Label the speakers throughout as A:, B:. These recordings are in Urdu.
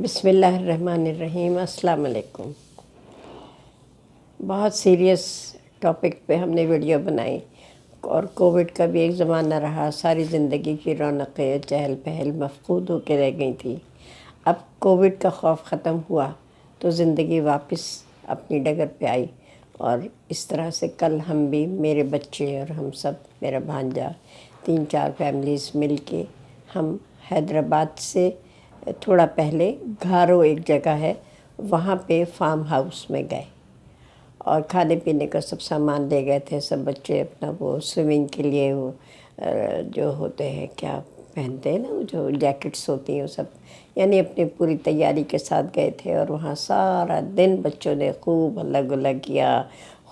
A: بسم اللہ الرحمن الرحیم۔ السلام علیکم۔ بہت سیریس ٹاپک پہ ہم نے ویڈیو بنائی اور کووڈ کا بھی ایک زمانہ رہا، ساری زندگی کی رونقیں چہل پہل مفقود ہو کے رہ گئی تھی۔ اب کووڈ کا خوف ختم ہوا تو زندگی واپس اپنی ڈگر پہ آئی، اور اس طرح سے کل ہم بھی، میرے بچے اور ہم سب، میرا بھانجا، 3-4 فیملیز مل کے ہم حیدرآباد سے تھوڑا پہلے گھارو ایک جگہ ہے، وہاں پہ فارم ہاؤس میں گئے اور کھانے پینے کا سب سامان لے گئے تھے۔ سب بچے اپنا وہ سوئمنگ کے لیے وہ جو ہوتے ہیں، کیا پہنتے ہیں نا، وہ جو جیکٹس ہوتی ہیں، وہ سب یعنی اپنی پوری تیاری کے ساتھ گئے تھے۔ اور وہاں سارا دن بچوں نے خوب ہلا گلا کیا،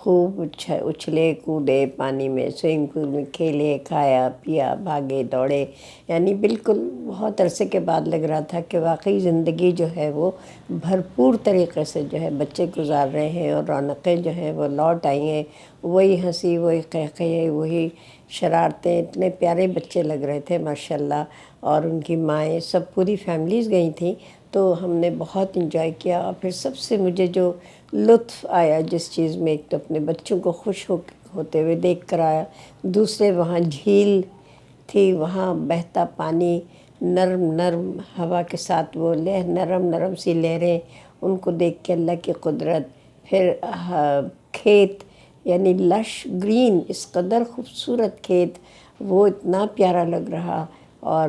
A: خوب اچھلے کودے پانی میں، سوئمنگ پول میں کھیلے، کھایا پیا، بھاگے دوڑے، یعنی بالکل بہت عرصے کے بعد لگ رہا تھا کہ واقعی زندگی جو ہے وہ بھرپور طریقے سے جو ہے بچے گزار رہے ہیں، اور رونقیں جو ہیں وہ لوٹ آئی ہیں۔ وہی ہنسی، وہی قہقہے، وہی شرارتیں، اتنے پیارے بچے لگ رہے تھے ماشاءاللہ، اور ان کی مائیں سب، پوری فیملیز گئی تھیں، تو ہم نے بہت انجوائے کیا۔ اور پھر سب سے مجھے جو لطف آیا جس چیز میں، ایک تو اپنے بچوں کو خوش ہوتے ہوئے دیکھ کر آیا، دوسرے وہاں جھیل تھی، وہاں بہتا پانی، نرم نرم ہوا کے ساتھ وہ نرم نرم سی لہریں، ان کو دیکھ کے اللہ کی قدرت۔ پھر کھیت، یعنی لش گرین، اس قدر خوبصورت کھیت، وہ اتنا پیارا لگ رہا، اور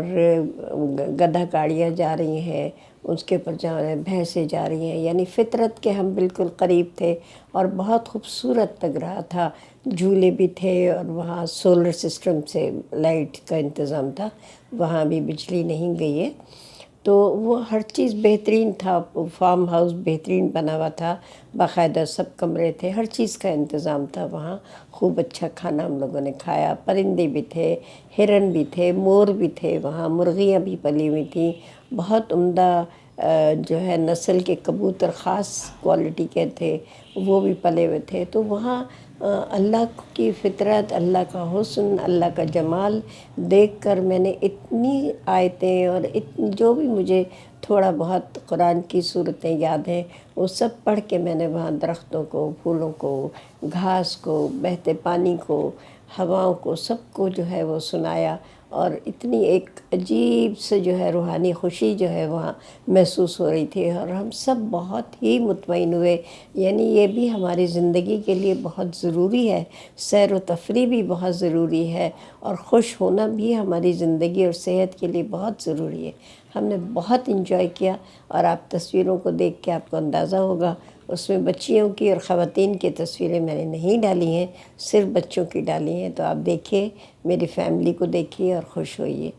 A: گدھا گاڑیاں جا رہی ہیں، اس کے اوپر جا رہے ہیں، بھینسیں جا رہی ہیں، یعنی فطرت کے ہم بالکل قریب تھے، اور بہت خوبصورت لگ رہا تھا۔ جھولے بھی تھے، اور وہاں سولر سسٹم سے لائٹ کا انتظام تھا، وہاں بھی بجلی نہیں گئی ہے، تو وہ ہر چیز بہترین تھا۔ فارم ہاؤس بہترین بنا ہوا تھا، باقاعدہ سب کمرے تھے، ہر چیز کا انتظام تھا وہاں۔ خوب اچھا کھانا ہم لوگوں نے کھایا، پرندے بھی تھے، ہرن بھی تھے، مور بھی تھے وہاں، مرغیاں بھی پلی ہوئی تھیں، بہت عمدہ جو ہے نسل کے کبوتر، خاص کوالٹی کے تھے، وہ بھی پلے ہوئے تھے۔ تو وہاں اللہ کی فطرت، اللہ کا حسن، اللہ کا جمال دیکھ کر میں نے اتنی آیتیں اور جو بھی مجھے تھوڑا بہت قرآن کی صورتیں یاد ہیں، وہ سب پڑھ کے میں نے وہاں درختوں کو، پھولوں کو، گھاس کو، بہتے پانی کو، ہواؤں کو، سب کو جو ہے وہ سنایا، اور اتنی ایک عجیب سے جو ہے روحانی خوشی جو ہے وہاں محسوس ہو رہی تھی، اور ہم سب بہت ہی مطمئن ہوئے۔ یعنی یہ بھی ہماری زندگی کے لیے بہت ضروری ہے، سیر و تفریح بھی بہت ضروری ہے، اور خوش ہونا بھی ہماری زندگی اور صحت کے لیے بہت ضروری ہے۔ ہم نے بہت انجوائے کیا، اور آپ تصویروں کو دیکھ کے آپ کو اندازہ ہوگا، اس میں بچیوں کی اور خواتین کی تصویریں میں نے نہیں ڈالی ہیں، صرف بچوں کی ڈالی ہیں، تو آپ دیکھیے، میری فیملی کو دیکھیے اور خوش ہوئیے۔